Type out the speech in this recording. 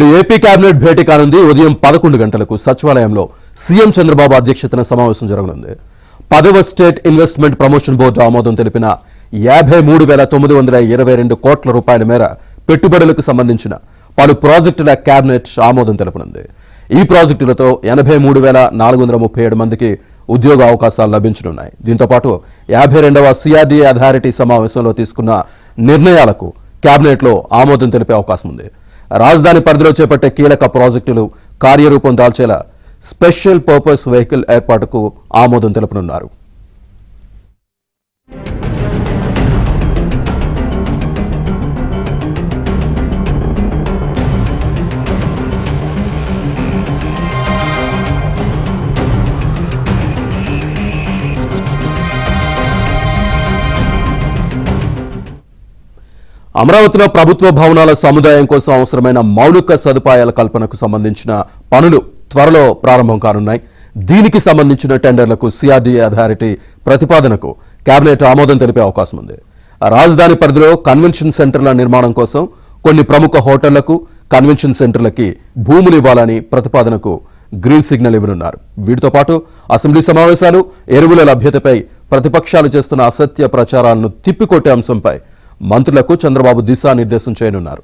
నేడు AP cabinet భేటీ కానుంది. ఉదయం 11 గంటలకు సచివాలయంలో సీఎం చంద్రబాబు అధ్యక్షతన సమావేశం జరగనుంది. 10వ స్టేట్ ఇన్వెస్ట్మెంట్ ప్రమోషన్ బోర్డు ఆమోదం తెలిపిన 53,922 కోట్ల రూపాయల మేర పెట్టుబడులకు సంబంధించిన పలు ప్రాజెక్టుల కేబినెట్ ఆమోదం తెలుపనుంది. ఈ ప్రాజెక్టులతో 83,437 మందికి ఉద్యోగ అవకాశాలు లభించనున్నాయి. దీంతో పాటు 52వ సిఆర్డీఏ అథారిటీ సమావేశంలో తీసుకున్న నిర్ణయాలకు కేబినెట్లో ఆమోదం తెలిపే అవకాశం ఉంది. రాజధాని పరిధిలో చేపట్టే కీలక ప్రాజెక్టులు కార్యరూపం దాల్చేలా స్పెషల్ పర్పస్ వెహికల్ ఏర్పాటుకు ఆమోదం తెలుపనున్నారు. అమరావతిలో ప్రభుత్వ భవనాల సముదాయం కోసం అవసరమైన మౌలిక సదుపాయాల కల్పనకు సంబంధించిన పనులు త్వరలో ప్రారంభం కానున్నాయి. దీనికి సంబంధించిన టెండర్లకు సిఆర్డీఏ అథారిటీ ప్రతిపాదనకు కేబినెట్ ఆమోదం తెలిపే అవకాశం ఉంది. రాజధాని పరిధిలో కన్వెన్షన్ సెంటర్ల నిర్మాణం కోసం కొన్ని ప్రముఖ హోటళ్లకు, కన్వెన్షన్ సెంటర్లకి భూములు ఇవ్వాలని ప్రతిపాదనకు గ్రీన్ సిగ్నల్ ఇవ్వనున్నారు. వీటితో పాటు అసెంబ్లీ సమావేశాలు, ఎరువుల లభ్యతపై ప్రతిపక్షాలు చేస్తున్న అసత్య ప్రచారాలను తిప్పికొట్టే అంశంపై మంత్రులకు చంద్రబాబు దిశానిర్దేశం చేయనున్నారు.